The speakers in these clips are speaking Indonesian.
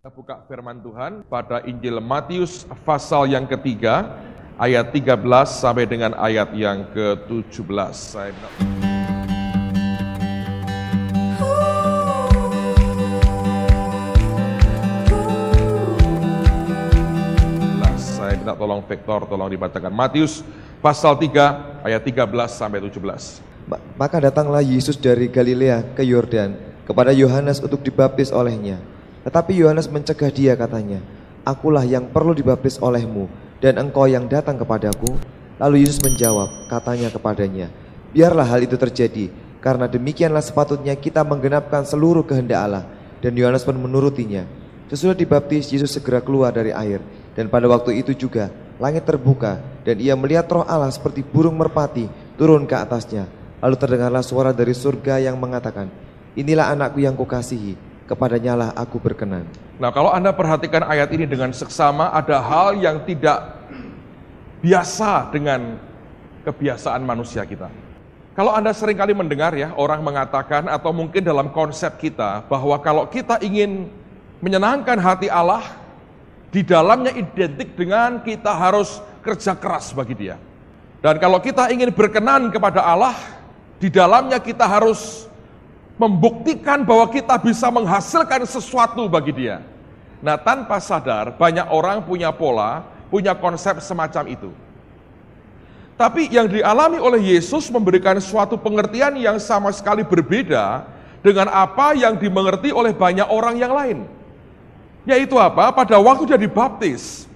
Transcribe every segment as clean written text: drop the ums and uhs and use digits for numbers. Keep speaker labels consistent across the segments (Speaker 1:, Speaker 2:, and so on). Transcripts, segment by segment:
Speaker 1: Buka firman Tuhan pada Injil Matius pasal yang ketiga, ayat 13 sampai dengan ayat yang ke-17. Saya minta tolong Vektor, tolong dibacakan. Matius pasal 3, ayat 13 sampai 17.
Speaker 2: Maka datanglah Yesus dari Galilea ke Yordan kepada Yohanes untuk dibaptis olehnya. Tetapi Yohanes mencegah dia, katanya, "Akulah yang perlu dibaptis olehmu, dan engkau yang datang kepadaku." Lalu Yesus menjawab, katanya kepadanya, "Biarlah hal itu terjadi, karena demikianlah sepatutnya kita menggenapkan seluruh kehendak Allah." Dan Yohanes pun menurutinya. Sesudah dibaptis, Yesus segera keluar dari air, dan pada waktu itu juga langit terbuka, dan ia melihat Roh Allah seperti burung merpati turun ke atasnya. Lalu terdengarlah suara dari surga yang mengatakan, "Inilah anakku yang kukasihi, kepadanya lah aku berkenan."
Speaker 1: Nah, kalau Anda perhatikan ayat ini dengan seksama, ada hal yang tidak biasa dengan kebiasaan manusia kita. Kalau Anda seringkali mendengar ya, orang mengatakan atau mungkin dalam konsep kita, bahwa kalau kita ingin menyenangkan hati Allah, di dalamnya identik dengan kita harus kerja keras bagi Dia. Dan kalau kita ingin berkenan kepada Allah, di dalamnya kita harus membuktikan bahwa kita bisa menghasilkan sesuatu bagi Dia. Nah, tanpa sadar banyak orang punya pola, punya konsep semacam itu. Tapi yang dialami oleh Yesus memberikan suatu pengertian yang sama sekali berbeda dengan apa yang dimengerti oleh banyak orang yang lain. Yaitu apa? Pada waktu Dia dibaptis,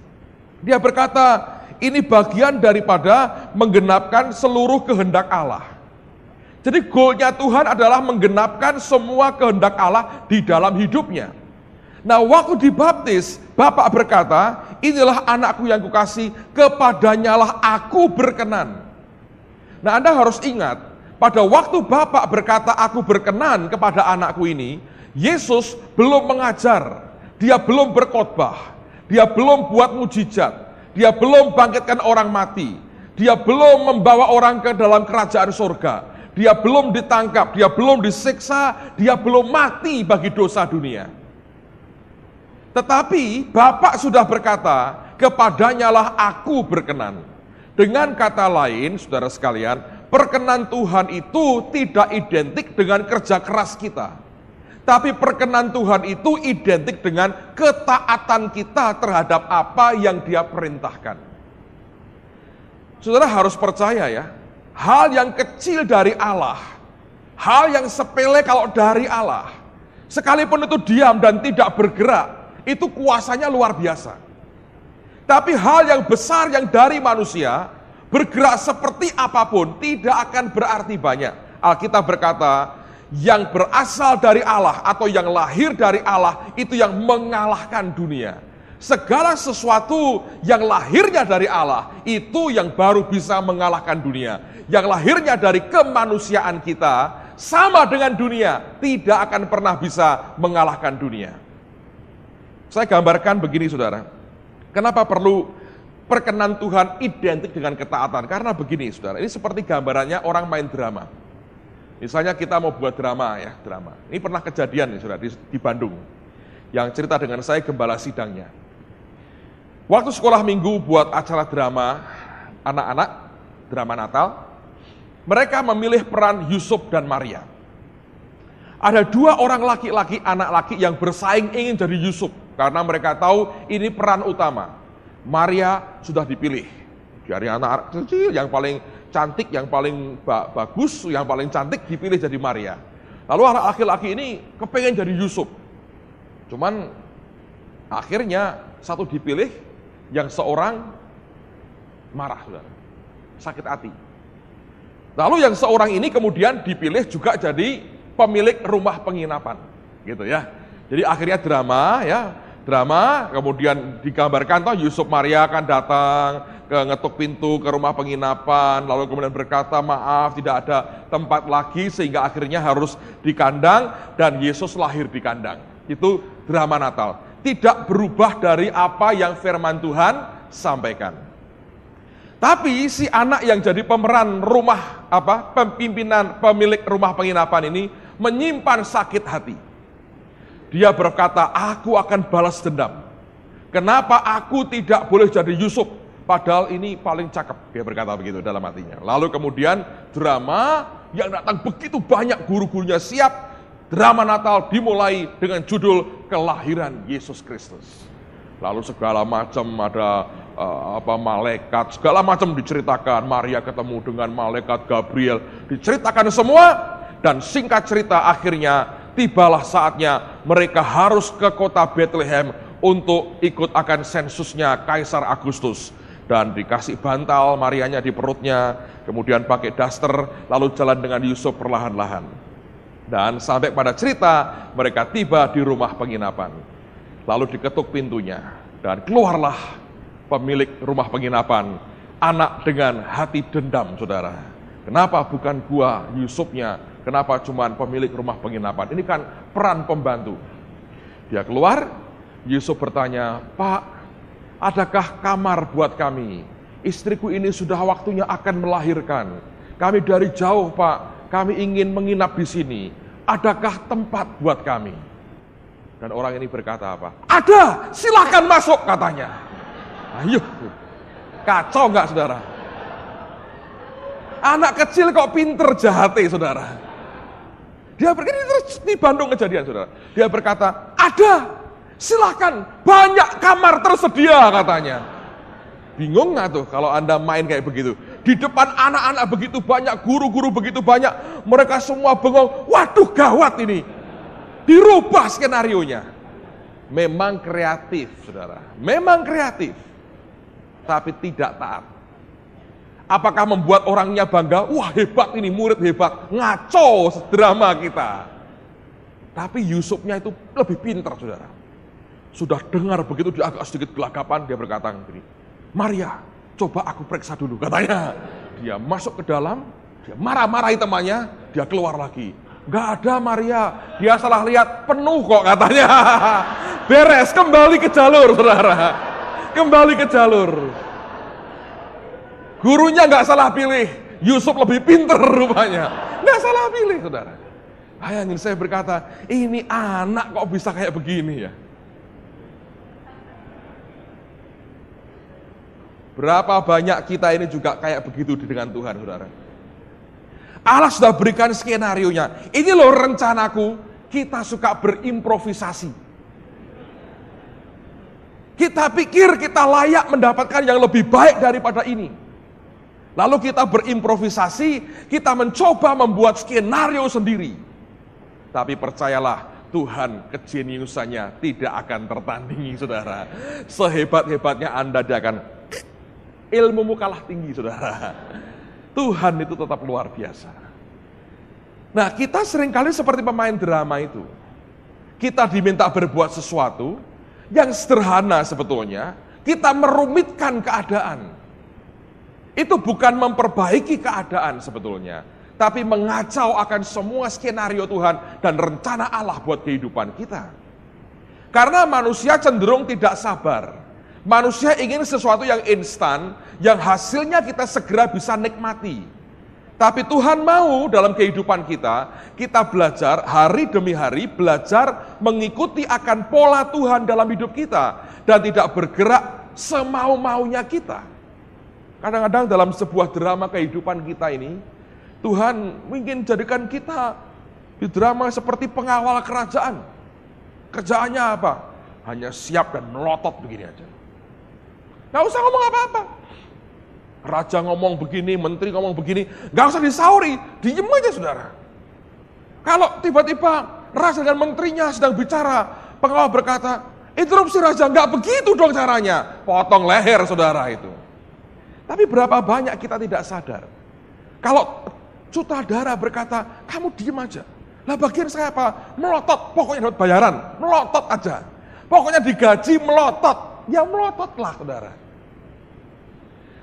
Speaker 1: Dia berkata, ini bagian daripada menggenapkan seluruh kehendak Allah. Jadi goalnya Tuhan adalah menggenapkan semua kehendak Allah di dalam hidupnya. Nah, waktu dibaptis, Bapak berkata, "Inilah anakku yang kukasihi, kepadanya lah aku berkenan." Nah, Anda harus ingat, pada waktu Bapak berkata aku berkenan kepada anakku ini, Yesus belum mengajar, Dia belum berkhotbah, Dia belum buat mujizat, Dia belum bangkitkan orang mati, Dia belum membawa orang ke dalam kerajaan surga, Dia belum ditangkap, Dia belum disiksa, Dia belum mati bagi dosa dunia. Tetapi Bapak sudah berkata, kepadanya lah aku berkenan. Dengan kata lain, saudara sekalian, perkenan Tuhan itu tidak identik dengan kerja keras kita. Tapi perkenan Tuhan itu identik dengan ketaatan kita terhadap apa yang Dia perintahkan. Saudara harus percaya ya, hal yang kecil dari Allah, hal yang sepele kalau dari Allah, sekalipun itu diam dan tidak bergerak, itu kuasanya luar biasa. Tapi hal yang besar yang dari manusia, bergerak seperti apapun, tidak akan berarti banyak. Alkitab berkata, yang berasal dari Allah atau yang lahir dari Allah, itu yang mengalahkan dunia. Segala sesuatu yang lahirnya dari Allah, itu yang baru bisa mengalahkan dunia. Yang lahirnya dari kemanusiaan kita, sama dengan dunia, tidak akan pernah bisa mengalahkan dunia. Saya gambarkan begini, saudara. Kenapa perlu perkenan Tuhan identik dengan ketaatan? Karena begini, saudara, ini seperti gambarannya orang main drama. Misalnya kita mau buat drama ya, drama. Ini pernah kejadian nih, saudara, di Bandung. Yang cerita dengan saya gembala sidangnya. Waktu sekolah minggu buat acara drama anak-anak, drama Natal, mereka memilih peran Yusuf dan Maria. Ada dua orang laki-laki, anak laki yang bersaing ingin jadi Yusuf, karena mereka tahu ini peran utama. Maria sudah dipilih dari anak kecil yang paling cantik, yang paling bagus, yang paling cantik dipilih jadi Maria. Lalu anak laki-laki ini kepengen jadi Yusuf. Cuman akhirnya satu dipilih, yang seorang marah, saudara, sakit hati. Lalu yang seorang ini kemudian dipilih juga jadi pemilik rumah penginapan, gitu ya. Jadi akhirnya drama, kemudian digambarkan toh Yusuf Maria akan datang ngetuk pintu ke rumah penginapan, lalu kemudian berkata maaf tidak ada tempat lagi, sehingga akhirnya harus di kandang dan Yesus lahir di kandang. Itu drama Natal. Tidak berubah dari apa yang firman Tuhan sampaikan. Tapi si anak yang jadi pemeran pemilik rumah penginapan ini menyimpan sakit hati. Dia berkata, aku akan balas dendam. Kenapa aku tidak boleh jadi Yusuf? Padahal ini paling cakep, dia berkata begitu dalam hatinya. Lalu kemudian drama yang datang begitu banyak, guru-gurunya siap. Drama Natal dimulai dengan judul Kelahiran Yesus Kristus. Lalu segala macam ada malaikat, segala macam diceritakan. Maria ketemu dengan malaikat Gabriel, diceritakan semua. Dan singkat cerita akhirnya tibalah saatnya mereka harus ke kota Bethlehem untuk ikut akan sensusnya Kaisar Agustus. Dan dikasih bantal Marianya di perutnya, kemudian pakai daster, lalu jalan dengan Yusuf perlahan-lahan. Dan sampai pada cerita mereka tiba di rumah penginapan. Lalu diketuk pintunya dan keluarlah pemilik rumah penginapan, anak dengan hati dendam, saudara. Kenapa bukan gua Yusufnya? Kenapa cuman pemilik rumah penginapan? Ini kan peran pembantu. Dia keluar, Yusuf bertanya, "Pak, adakah kamar buat kami? Istriku ini sudah waktunya akan melahirkan. Kami dari jauh, Pak. Kami ingin menginap di sini. Adakah tempat buat kami?" Dan orang ini berkata apa? "Ada, silakan masuk," katanya. Ayo, kacau nggak, saudara? Anak kecil kok pinter jahatnya, saudara. Dia di Bandung kejadian, saudara. Dia berkata, "Ada, silakan, banyak kamar tersedia," katanya. Bingung nggak tuh kalau Anda main kayak begitu? Di depan anak-anak begitu banyak, guru-guru begitu banyak, mereka semua bengong. Waduh, gawat ini. Dirubah skenarionya. Memang kreatif, saudara. Memang kreatif. Tapi tidak taat. Apakah membuat orangnya bangga? Wah, hebat ini, murid hebat. Ngaco drama kita. Tapi Yusufnya itu lebih pintar, saudara. Sudah dengar begitu, dia agak sedikit gelagapan, dia berkata begini, "Maria, coba aku periksa dulu," katanya. Dia masuk ke dalam, dia marah-marahi temannya, dia keluar lagi. "Nggak ada, Maria, dia salah lihat, penuh kok," katanya. Beres, kembali ke jalur, saudara. Kembali ke jalur. Gurunya nggak salah pilih, Yusuf lebih pinter rupanya. Nggak salah pilih, saudara. Bayangin, saya berkata, ini anak kok bisa kayak begini ya? Berapa banyak kita ini juga kayak begitu dengan Tuhan, saudara. Allah sudah berikan skenario-nya. Ini loh rencanaku, kita suka berimprovisasi. Kita pikir kita layak mendapatkan yang lebih baik daripada ini. Lalu kita berimprovisasi, kita mencoba membuat skenario sendiri. Tapi percayalah, Tuhan kejeniusannya tidak akan tertandingi, saudara. Sehebat-hebatnya Anda, dia akan ilmumu kalah tinggi, saudara. Tuhan itu tetap luar biasa. Nah, kita seringkali seperti pemain drama itu. Kita diminta berbuat sesuatu yang sederhana sebetulnya, kita merumitkan keadaan. Itu bukan memperbaiki keadaan sebetulnya, tapi mengacau akan semua skenario Tuhan dan rencana Allah buat kehidupan kita. Karena manusia cenderung tidak sabar. Manusia ingin sesuatu yang instan, yang hasilnya kita segera bisa nikmati. Tapi Tuhan mau dalam kehidupan kita belajar hari demi hari, belajar mengikuti akan pola Tuhan dalam hidup kita, dan tidak bergerak semau-maunya kita. Kadang-kadang dalam sebuah drama kehidupan kita ini, Tuhan ingin jadikan kita di drama seperti pengawal kerajaan. Kerjaannya apa? Hanya siap dan melotot begini aja. Nggak usah ngomong apa-apa. Raja ngomong begini, menteri ngomong begini, nggak usah disauri, diem aja, saudara. Kalau tiba-tiba raja dan menterinya sedang bicara, pengawal berkata, "Interupsi raja," nggak begitu dong caranya. Potong leher, saudara itu. Tapi berapa banyak kita tidak sadar. Kalau sutradara berkata, "Kamu diem aja." Lah bagian saya apa? Melotot, pokoknya dapat bayaran, melotot aja. Pokoknya digaji melotot, ya melototlah, saudara.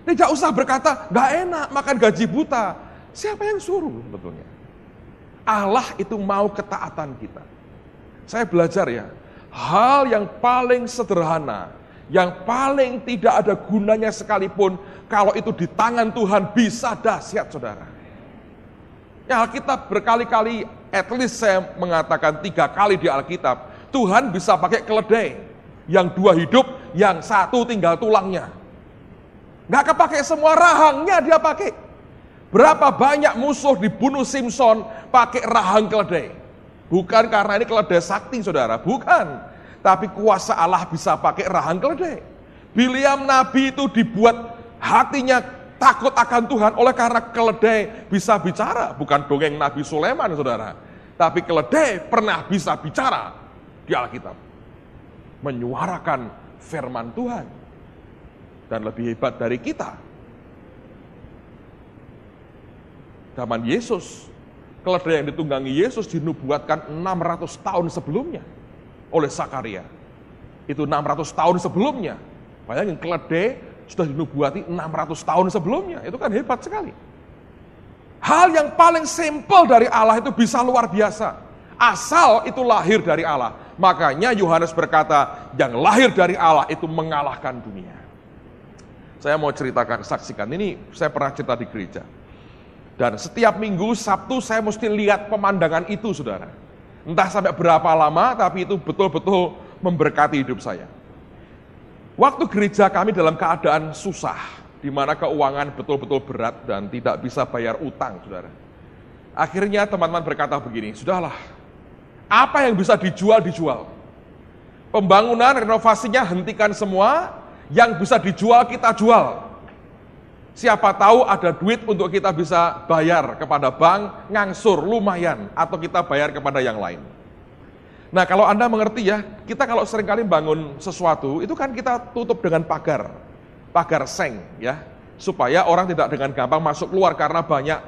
Speaker 1: Tidak usah berkata, "Nggak enak makan gaji buta." Siapa yang suruh sebetulnya? Allah itu mau ketaatan kita. Saya belajar ya, hal yang paling sederhana, yang paling tidak ada gunanya sekalipun, kalau itu di tangan Tuhan bisa dahsyat, saudara. Ya, Alkitab berkali-kali, at least saya mengatakan 3 kali di Alkitab, Tuhan bisa pakai keledai, yang dua hidup, yang satu tinggal tulangnya. Nggak kepake semua, rahangnya dia pakai. Berapa banyak musuh dibunuh Simson pakai rahang keledai. Bukan karena ini keledai sakti saudara, bukan. Tapi kuasa Allah bisa pakai rahang keledai. Bileam nabi itu dibuat hatinya takut akan Tuhan oleh karena keledai bisa bicara. Bukan dongeng Nabi Sulaiman saudara. Tapi keledai pernah bisa bicara di Alkitab. Menyuarakan firman Tuhan. Dan lebih hebat dari kita. Zaman Yesus, keledai yang ditunggangi Yesus dinubuatkan 600 tahun sebelumnya oleh Sakaria. Itu 600 tahun sebelumnya. Bayangin keledai sudah dinubuati 600 tahun sebelumnya. Itu kan hebat sekali. Hal yang paling simpel dari Allah itu bisa luar biasa. Asal itu lahir dari Allah. Makanya Yohanes berkata, yang lahir dari Allah itu mengalahkan dunia. Saya mau ceritakan, saksikan. Ini saya pernah cerita di gereja. Dan setiap minggu, Sabtu saya mesti lihat pemandangan itu, saudara. Entah sampai berapa lama, tapi itu betul-betul memberkati hidup saya. Waktu gereja kami dalam keadaan susah, di mana keuangan betul-betul berat dan tidak bisa bayar utang, saudara. Akhirnya teman-teman berkata begini, sudahlah, apa yang bisa dijual, dijual. Pembangunan, renovasinya hentikan semua, yang bisa dijual kita jual. Siapa tahu ada duit untuk kita bisa bayar kepada bank, ngangsur lumayan, atau kita bayar kepada yang lain. Nah kalau Anda mengerti ya, kita kalau seringkali bangun sesuatu, itu kan kita tutup dengan pagar seng ya, supaya orang tidak dengan gampang masuk keluar karena banyak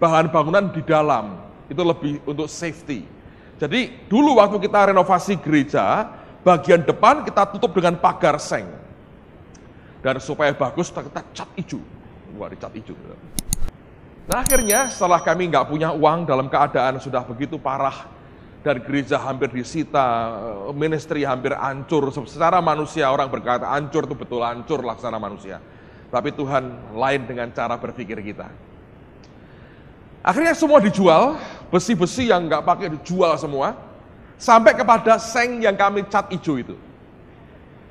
Speaker 1: bahan bangunan di dalam, itu lebih untuk safety. Jadi dulu waktu kita renovasi gereja, bagian depan kita tutup dengan pagar seng. Dan supaya bagus kita cat hijau, dicat hijau. Nah akhirnya setelah kami nggak punya uang dalam keadaan sudah begitu parah, dan gereja hampir disita, ministry hampir hancur. Secara manusia orang berkata hancur itu betul hancur lah secara manusia. Tapi Tuhan lain dengan cara berpikir kita. Akhirnya semua dijual, besi-besi yang nggak pakai dijual semua, sampai kepada seng yang kami cat hijau itu.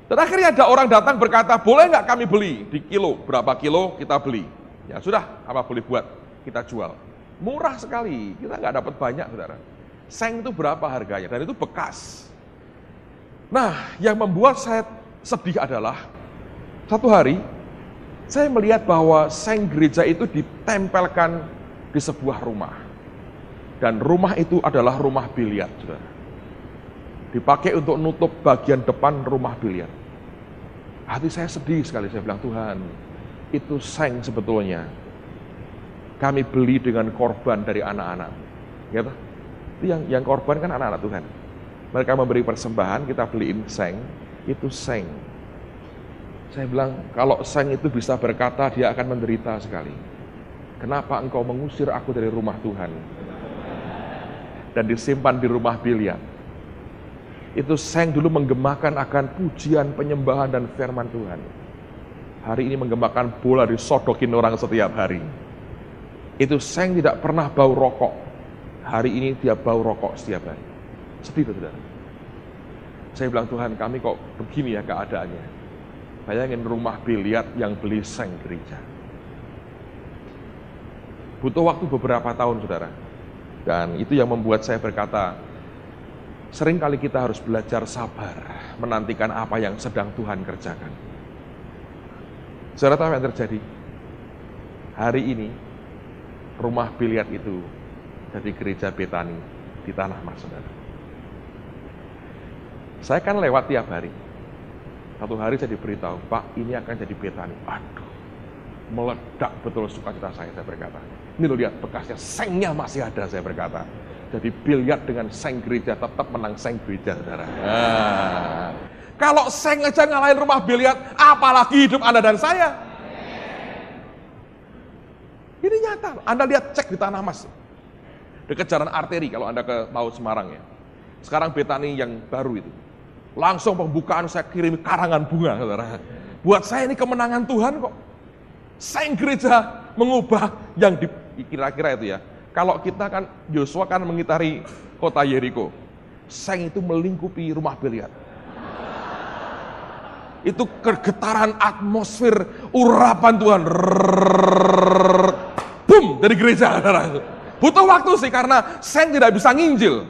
Speaker 1: Dan akhirnya ada orang datang berkata, boleh nggak kami beli di kilo, berapa kilo kita beli. Ya sudah, apa boleh buat, kita jual. Murah sekali, kita nggak dapat banyak saudara. Seng itu berapa harganya, dan itu bekas. Nah, yang membuat saya sedih adalah, satu hari, saya melihat bahwa seng gereja itu ditempelkan di sebuah rumah. Dan rumah itu adalah rumah biliar, saudara. Dipakai untuk nutup bagian depan rumah biliar. Hati saya sedih sekali, saya bilang, Tuhan, itu seng sebetulnya. Kami beli dengan korban dari anak-anak. Gitu? Itu yang korban kan anak-anak Tuhan. Mereka memberi persembahan, kita beliin seng, itu seng. Saya bilang, kalau seng itu bisa berkata, dia akan menderita sekali. Kenapa engkau mengusir aku dari rumah Tuhan? Dan disimpan di rumah biliar. Itu seng dulu menggemakan akan pujian, penyembahan, dan firman Tuhan. Hari ini menggemakan bola disodokin orang setiap hari. Itu seng tidak pernah bau rokok. Hari ini dia bau rokok setiap hari. Sedih saudara. Saya bilang, Tuhan kami kok begini ya keadaannya. Bayangin rumah biliar yang beli seng gereja. Butuh waktu beberapa tahun saudara. Dan itu yang membuat saya berkata, seringkali kita harus belajar sabar, menantikan apa yang sedang Tuhan kerjakan. Saudara tahu apa yang terjadi? Hari ini, rumah biliar itu jadi gereja Betani di Tanah Mas, saudara. Saya kan lewat tiap hari. Satu hari saya diberitahu, Pak, ini akan jadi Betani. Aduh, meledak betul sukacita saya berkata. Ini loh lihat bekasnya, sengnya masih ada, saya berkata. Jadi biliar dengan seng gereja tetap menang seng gereja, saudara. Nah, kalau seng aja ngalahin rumah biliar, apalagi hidup Anda dan saya. Ini nyata, Anda lihat cek di Tanah Mas. Dekat jalan arteri kalau Anda ke tahu Semarang ya. Sekarang Betani yang baru itu. Langsung pembukaan saya kirim karangan bunga, saudara. Buat saya ini kemenangan Tuhan kok. Seng gereja mengubah yang kira-kira itu ya. Kalau kita kan, Yosua kan mengitari kota Yeriko. Seng itu melingkupi rumah biliar. Itu kegetaran atmosfer urapan Tuhan. Boom, dari gereja. Butuh waktu sih karena seng tidak bisa nginjil.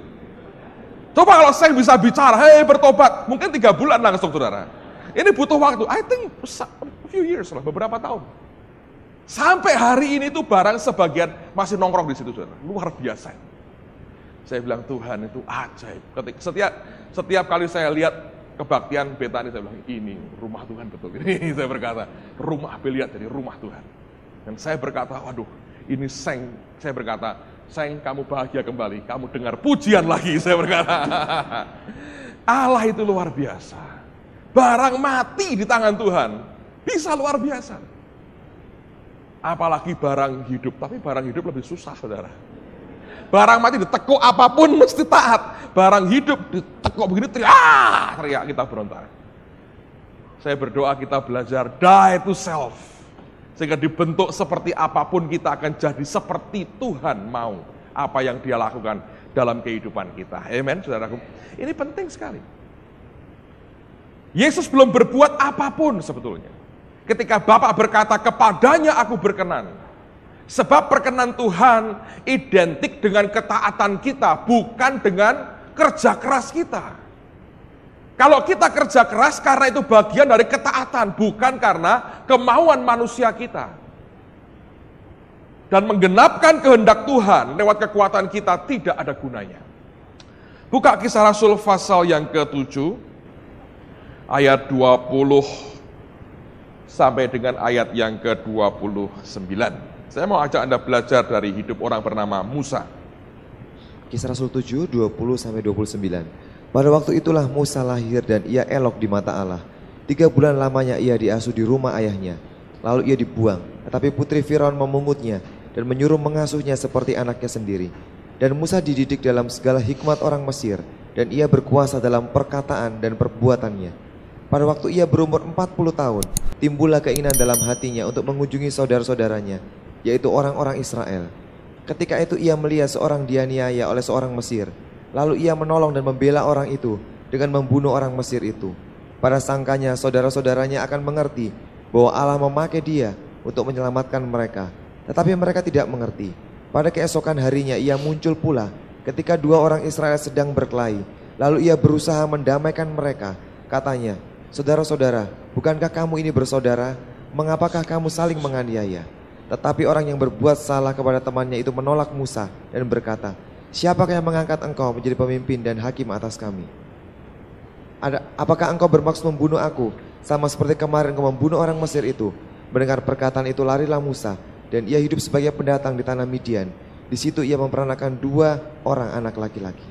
Speaker 1: Coba kalau seng bisa bicara, hei bertobat, mungkin 3 bulan langsung saudara. Ini butuh waktu, I think a few years lah, beberapa tahun. Sampai hari ini tuh barang sebagian masih nongkrong di situ saudara, luar biasa. Saya bilang Tuhan itu ajaib. Setiap kali saya lihat kebaktian Betani, saya bilang ini rumah Tuhan betul. Ini saya berkata, rumah biliar jadi rumah Tuhan. Dan saya berkata, waduh ini seng, saya berkata, Seng, kamu bahagia kembali, kamu dengar pujian lagi, saya berkata. Allah itu luar biasa. Barang mati di tangan Tuhan, bisa luar biasa. Apalagi barang hidup, tapi barang hidup lebih susah, saudara. Barang mati ditekuk apapun mesti taat. Barang hidup ditekuk begini, teriak kita berontak. Saya berdoa kita belajar die to self. Sehingga dibentuk seperti apapun kita akan jadi seperti Tuhan mau. Apa yang dia lakukan dalam kehidupan kita. Amen, saudaraku. Ini penting sekali. Yesus belum berbuat apapun sebetulnya. Ketika Bapa berkata kepadanya aku berkenan. Sebab perkenan Tuhan identik dengan ketaatan kita, bukan dengan kerja keras kita. Kalau kita kerja keras karena itu bagian dari ketaatan, bukan karena kemauan manusia kita. Dan menggenapkan kehendak Tuhan lewat kekuatan kita tidak ada gunanya. Buka Kisah Rasul pasal yang ke-7, ayat 20 sampai dengan ayat yang ke-29. Saya mau ajak Anda belajar dari hidup orang bernama Musa.
Speaker 2: Kisah Rasul 7, 20 sampai 29. Pada waktu itulah Musa lahir dan ia elok di mata Allah. 3 bulan lamanya ia diasuh di rumah ayahnya. Lalu ia dibuang, tetapi putri Firaun memungutnya dan menyuruh mengasuhnya seperti anaknya sendiri. Dan Musa dididik dalam segala hikmat orang Mesir, dan ia berkuasa dalam perkataan dan perbuatannya. Pada waktu ia berumur 40 tahun, timbullah keinginan dalam hatinya untuk mengunjungi saudara-saudaranya, yaitu orang-orang Israel. Ketika itu ia melihat seorang dianiaya oleh seorang Mesir. Lalu ia menolong dan membela orang itu dengan membunuh orang Mesir itu. Pada sangkanya saudara-saudaranya akan mengerti bahwa Allah memakai dia untuk menyelamatkan mereka. Tetapi mereka tidak mengerti. Pada keesokan harinya ia muncul pula ketika 2 orang Israel sedang berkelahi. Lalu ia berusaha mendamaikan mereka. Katanya, saudara-saudara, bukankah kamu ini bersaudara? Mengapakah kamu saling menganiaya? Tetapi orang yang berbuat salah kepada temannya itu menolak Musa dan berkata, siapakah yang mengangkat engkau menjadi pemimpin dan hakim atas kami? Apakah engkau bermaksud membunuh aku, sama seperti kemarin engkau membunuh orang Mesir itu? Mendengar perkataan itu larilah Musa, dan ia hidup sebagai pendatang di tanah Midian. Di situ ia memperanakan 2 orang anak laki-laki.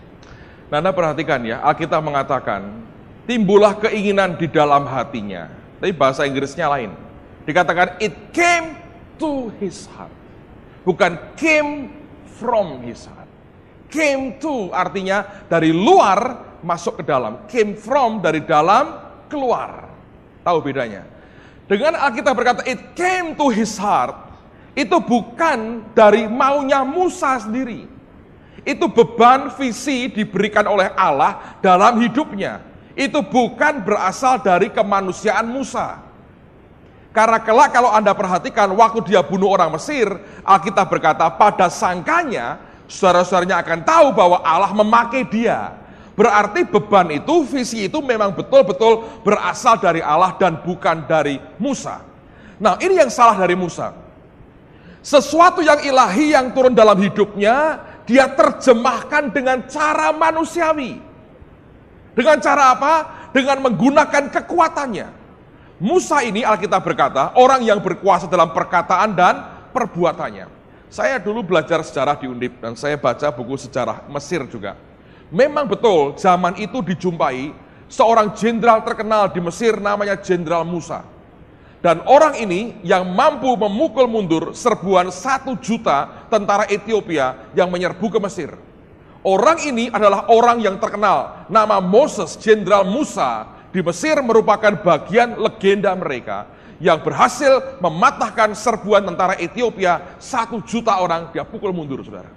Speaker 1: Nah, Anda perhatikan ya, Alkitab mengatakan, timbullah keinginan di dalam hatinya. Tapi bahasa Inggrisnya lain. Dikatakan, it came to his heart. Bukan came from his heart. Came to artinya dari luar masuk ke dalam. Came from dari dalam keluar. Tahu bedanya? Dengan Alkitab berkata it came to his heart, itu bukan dari maunya Musa sendiri. Itu beban visi diberikan oleh Allah dalam hidupnya. Itu bukan berasal dari kemanusiaan Musa. Karena kelak kalau Anda perhatikan waktu dia bunuh orang Mesir, Alkitab berkata pada sangkanya saudara-saudaranya akan tahu bahwa Allah memakai dia. Berarti beban itu, visi itu memang betul-betul berasal dari Allah dan bukan dari Musa. Nah, ini yang salah dari Musa. Sesuatu yang ilahi yang turun dalam hidupnya, dia terjemahkan dengan cara manusiawi. Dengan cara apa? Dengan menggunakan kekuatannya. Musa ini Alkitab berkata, orang yang berkuasa dalam perkataan dan perbuatannya. Saya dulu belajar sejarah di Undip dan saya baca buku sejarah Mesir juga. Memang betul zaman itu dijumpai seorang jenderal terkenal di Mesir namanya Jenderal Musa. Dan orang ini yang mampu memukul mundur serbuan 1 juta tentara Ethiopia yang menyerbu ke Mesir. Orang ini adalah orang yang terkenal, nama Moses, Jenderal Musa di Mesir merupakan bagian legenda mereka yang berhasil mematahkan serbuan tentara Ethiopia 1 juta orang, dia pukul mundur, saudara.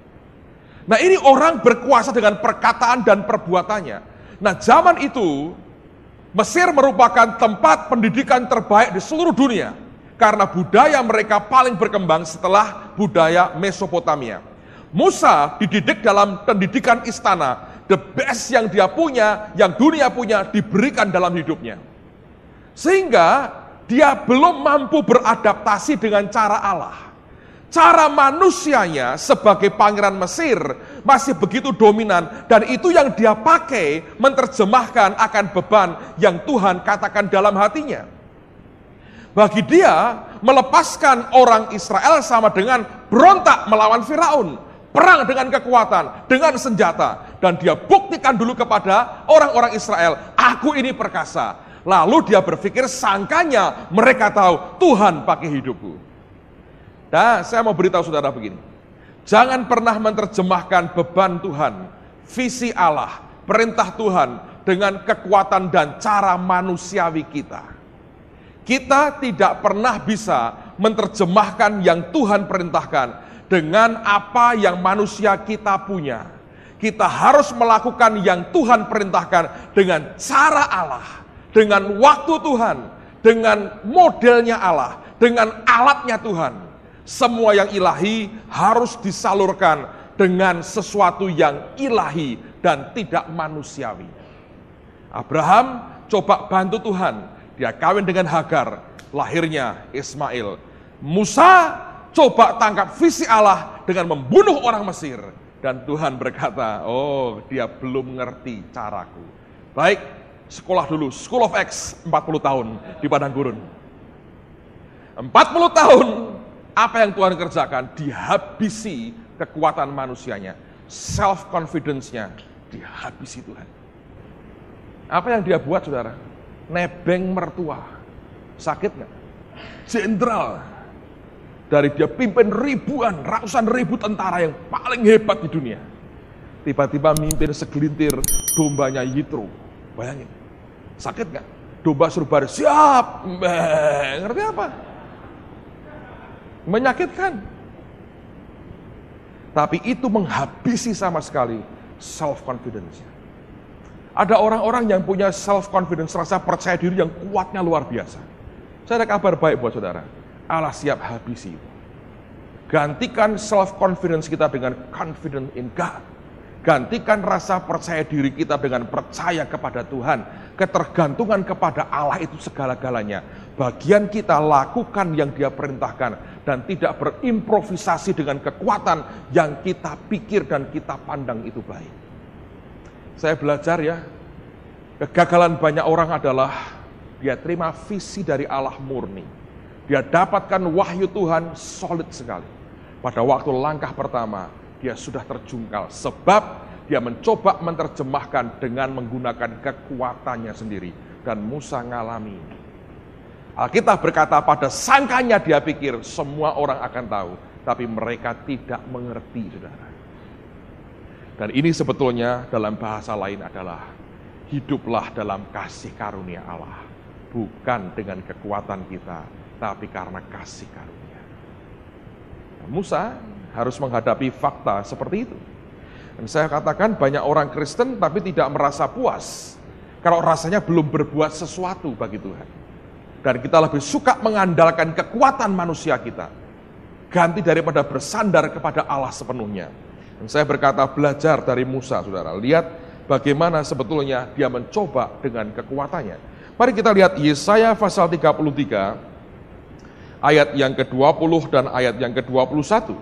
Speaker 1: Nah, ini orang berkuasa dengan perkataan dan perbuatannya. Nah, zaman itu Mesir merupakan tempat pendidikan terbaik di seluruh dunia karena budaya mereka paling berkembang setelah budaya Mesopotamia. Musa dididik dalam pendidikan istana, the best yang dia punya, yang dunia punya, diberikan dalam hidupnya. Sehingga dia belum mampu beradaptasi dengan cara Allah. Cara manusianya sebagai pangeran Mesir masih begitu dominan, dan itu yang dia pakai menerjemahkan akan beban yang Tuhan katakan dalam hatinya. Bagi dia, melepaskan orang Israel sama dengan berontak melawan Firaun, perang dengan kekuatan, dengan senjata, dan dia buktikan dulu kepada orang-orang Israel, aku ini perkasa. Lalu dia berpikir, sangkanya mereka tahu Tuhan pakai hidupku. Nah, saya mau beritahu saudara begini, jangan pernah menerjemahkan beban Tuhan, visi Allah, perintah Tuhan dengan kekuatan dan cara manusiawi kita. Kita tidak pernah bisa menerjemahkan yang Tuhan perintahkan dengan apa yang manusia kita punya. Kita harus melakukan yang Tuhan perintahkan dengan cara Allah, dengan waktu Tuhan, dengan modelnya Allah, dengan alatnya Tuhan. Semua yang ilahi harus disalurkan dengan sesuatu yang ilahi dan tidak manusiawi. Abraham coba bantu Tuhan, dia kawin dengan Hagar, lahirnya Ismail. Musa coba tangkap visi Allah dengan membunuh orang Mesir, dan Tuhan berkata, oh, dia belum ngerti caraku. Baik, sekolah dulu, School of Acts 40 tahun di padang gurun. 40 tahun, apa yang Tuhan kerjakan? Dihabisi kekuatan manusianya, self-confidence-nya dihabisi Tuhan. Apa yang dia buat, saudara? Nebeng mertua. Sakit nggak? Jenderal. Dari dia pimpin ribuan, ratusan ribu tentara yang paling hebat di dunia. Tiba-tiba mimpin segelintir dombanya Yitro. Bayangin, sakit nggak? Domba suruh baris, siap. Ngerti apa? Menyakitkan. Tapi itu menghabisi sama sekali self-confidence-nya. Ada orang-orang yang punya self-confidence, rasa percaya diri yang kuatnya luar biasa. Saya ada kabar baik buat saudara. Allah siap habisi itu. Gantikan self-confidence kita dengan confidence in God. Gantikan rasa percaya diri kita dengan percaya kepada Tuhan. Ketergantungan kepada Allah itu segala-galanya. Bagian kita lakukan yang Dia perintahkan dan tidak berimprovisasi dengan kekuatan yang kita pikir dan kita pandang itu baik. Saya belajar ya, kegagalan banyak orang adalah dia terima visi dari Allah murni. Dia dapatkan wahyu Tuhan solid sekali. Pada waktu langkah pertama, dia sudah terjungkal sebab dia mencoba menerjemahkan dengan menggunakan kekuatannya sendiri. Dan Musa ngalami ini. Alkitab berkata pada sangkanya dia pikir semua orang akan tahu, tapi mereka tidak mengerti, saudara. Dan ini sebetulnya dalam bahasa lain adalah hiduplah dalam kasih karunia Allah, bukan dengan kekuatan kita, tapi karena kasih karunia. Musa harus menghadapi fakta seperti itu. Dan saya katakan banyak orang Kristen tapi tidak merasa puas kalau rasanya belum berbuat sesuatu bagi Tuhan. Dan kita lebih suka mengandalkan kekuatan manusia kita, ganti daripada bersandar kepada Allah sepenuhnya. Dan saya berkata belajar dari Musa, saudara. Lihat bagaimana sebetulnya dia mencoba dengan kekuatannya. Mari kita lihat Yesaya pasal 33, ayat yang ke-20 dan ayat yang ke-21.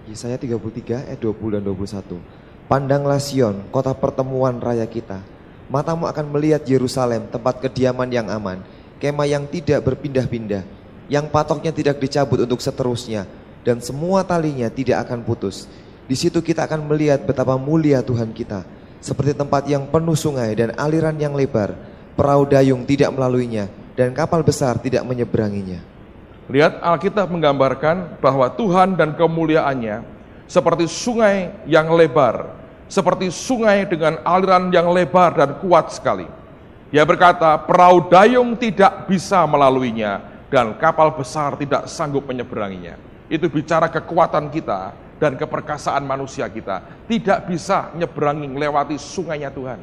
Speaker 2: Yesaya 33 ayat 20 dan 21. Pandanglah Sion, kota pertemuan raya kita. Matamu akan melihat Yerusalem, tempat kediaman yang aman, kemah yang tidak berpindah-pindah, yang patoknya tidak dicabut untuk seterusnya, dan semua talinya tidak akan putus. Di situ kita akan melihat betapa mulia Tuhan kita, seperti tempat yang penuh sungai dan aliran yang lebar, perahu dayung tidak melaluinya, dan kapal besar tidak menyeberanginya.
Speaker 1: Lihat, Alkitab menggambarkan bahwa Tuhan dan kemuliaannya seperti sungai yang lebar, seperti sungai dengan aliran yang lebar dan kuat sekali. Dia berkata, perahu dayung tidak bisa melaluinya, dan kapal besar tidak sanggup menyeberanginya. Itu bicara kekuatan kita dan keperkasaan manusia kita. Tidak bisa nyeberangi melewati sungainya Tuhan.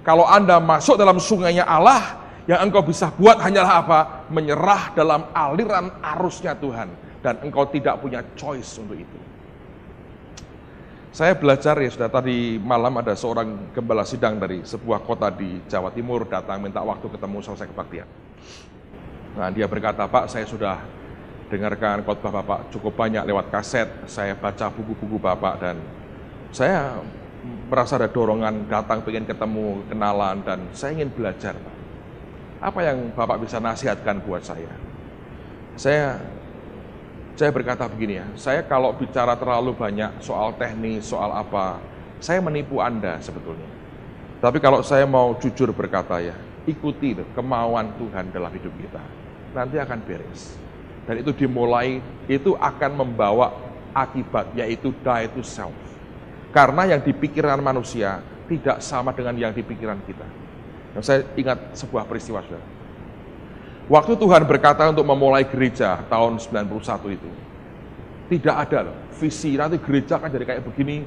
Speaker 1: Kalau Anda masuk dalam sungainya Allah, yang engkau bisa buat hanyalah apa? Menyerah dalam aliran arusnya Tuhan. Dan engkau tidak punya choice untuk itu. Saya belajar ya, sudah tadi malam ada seorang gembala sidang dari sebuah kota di Jawa Timur datang minta waktu ketemu selesai kebaktian. Nah, dia berkata, Pak, saya sudah dengarkan khotbah Bapak cukup banyak lewat kaset, saya baca buku-buku Bapak, dan saya merasa ada dorongan datang, pengen ketemu, kenalan, dan saya ingin belajar, Pak. Apa yang Bapak bisa nasihatkan buat saya? Saya berkata begini ya, saya kalau bicara terlalu banyak soal teknis, soal apa, saya menipu Anda sebetulnya. Tapi kalau saya mau jujur berkata ya, ikuti kemauan Tuhan dalam hidup kita. Nanti akan beres. Dan itu dimulai, itu akan membawa akibat, yaitu die to self. Karena yang dipikirkan manusia tidak sama dengan yang dipikiran kita. Nah, saya ingat sebuah peristiwa, saudara. Waktu Tuhan berkata untuk memulai gereja tahun 91 itu, tidak ada loh, visi nanti gereja akan jadi kayak begini,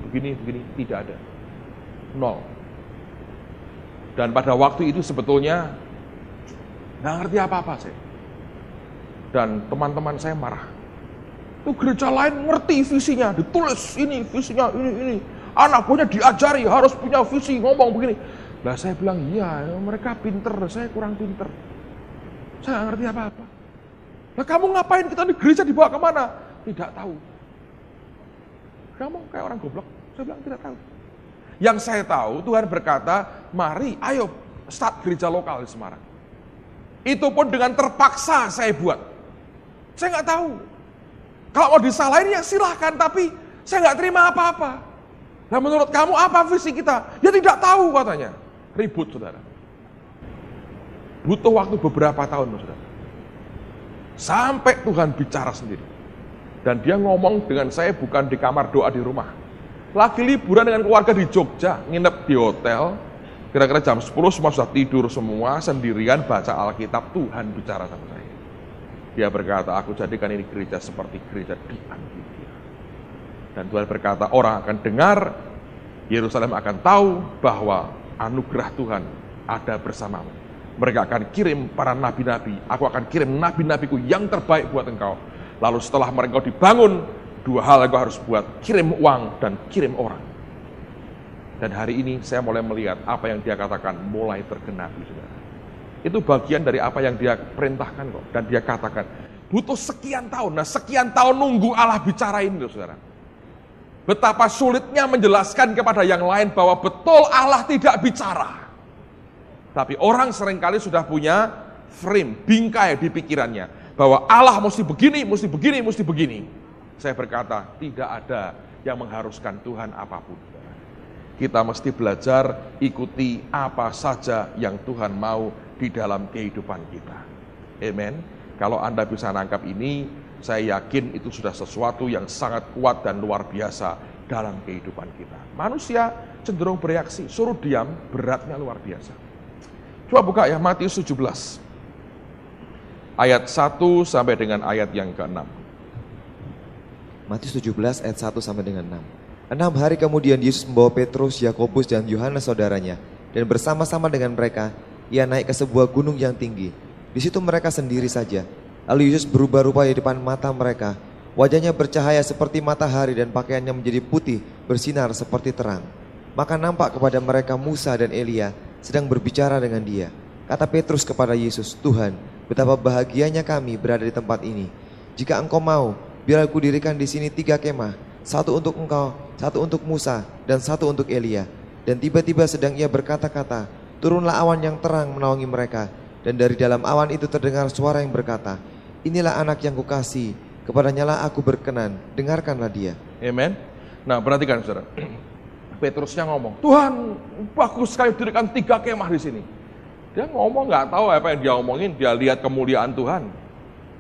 Speaker 1: tidak ada. Nol. Dan pada waktu itu sebetulnya nggak ngerti apa-apa saya. Dan teman-teman saya marah. Itu gereja lain ngerti visinya, ditulis ini visinya, ini. Anak buahnya diajari harus punya visi, ngomong begini. Nah saya bilang, iya mereka pinter, saya kurang pinter. Saya nggak ngerti apa-apa. Nah kamu ngapain kita di gereja dibawa kemana? Tidak tahu. Kamu kayak orang goblok. Saya bilang tidak tahu. Yang saya tahu Tuhan berkata, mari ayo start gereja lokal di Semarang. Itu pun dengan terpaksa saya buat. Saya nggak tahu. Kalau mau disalahin ya silahkan, tapi saya nggak terima apa-apa. Nah menurut kamu apa visi kita? Dia tidak tahu katanya. Ribut saudara. Butuh waktu beberapa tahun, saudara. Sampai Tuhan bicara sendiri. Dan dia ngomong dengan saya bukan di kamar doa di rumah. Lagi liburan dengan keluarga di Jogja, nginep di hotel. Kira-kira jam 10 semua sudah tidur semua, sendirian baca Alkitab, Tuhan bicara sama saya. Dia berkata, aku jadikan ini gereja seperti gereja di Antioquia. Dan Tuhan berkata, orang akan dengar, Yerusalem akan tahu bahwa anugerah Tuhan ada bersamamu. Mereka akan kirim para nabi-nabi, aku akan kirim nabi-nabiku yang terbaik buat engkau. Lalu setelah mereka dibangun, dua hal yang engkau harus buat, kirim uang dan kirim orang. Dan hari ini saya mulai melihat apa yang dia katakan mulai tergenapi, saudara. Itu bagian dari apa yang dia perintahkan kok. Dan dia katakan, butuh sekian tahun. Nah sekian tahun nunggu Allah bicarain loh, saudara. Betapa sulitnya menjelaskan kepada yang lain bahwa betul Allah tidak bicara. Tapi orang seringkali sudah punya frame, bingkai di pikirannya. Bahwa Allah mesti begini, mesti begini, mesti begini. Saya berkata, tidak ada yang mengharuskan Tuhan apapun. Kita mesti belajar ikuti apa saja yang Tuhan mau di dalam kehidupan kita. Amen. Kalau Anda bisa nangkap ini, saya yakin itu sudah sesuatu yang sangat kuat dan luar biasa dalam kehidupan kita. Manusia cenderung bereaksi, suruh diam, beratnya luar biasa. Coba buka ya Matius 17. Ayat 1 sampai dengan ayat yang ke-6.
Speaker 2: Matius 17 ayat 1 sampai dengan 6. 6 hari kemudian Yesus membawa Petrus, Yakobus dan Yohanes saudaranya, dan bersama-sama dengan mereka ia naik ke sebuah gunung yang tinggi. Di situ mereka sendiri saja. Lalu Yesus berubah-ubah di depan mata mereka. Wajahnya bercahaya seperti matahari dan pakaiannya menjadi putih, bersinar seperti terang. Maka nampak kepada mereka Musa dan Elia sedang berbicara dengan dia. Kata Petrus kepada Yesus, Tuhan, betapa bahagianya kami berada di tempat ini. Jika engkau mau, biar aku dirikan di sini 3 kemah, satu untuk engkau, satu untuk Musa, dan satu untuk Elia. Dan tiba-tiba sedang ia berkata-kata, turunlah awan yang terang menaungi mereka. Dan dari dalam awan itu terdengar suara yang berkata, inilah anak yang kukasihi, kepadanya lah aku berkenan, dengarkanlah dia.
Speaker 1: Amen. Nah perhatikan saudara, Petrusnya ngomong, Tuhan bagus sekali dirikan 3 kemah di sini. Dia ngomong nggak tahu apa yang dia omongin, dia lihat kemuliaan Tuhan.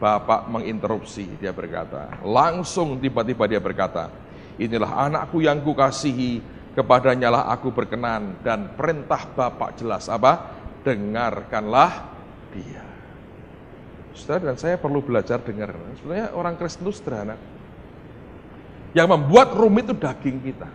Speaker 1: Bapak menginterupsi, dia berkata, langsung tiba-tiba dia berkata, inilah anakku yang kukasihi, kepadanya lah aku berkenan, dan perintah Bapak jelas apa? Dengarkanlah dia. Saudara dan saya perlu belajar dengar. Sebenarnya orang Kristen itu sederhana. Yang membuat rumit itu daging kita.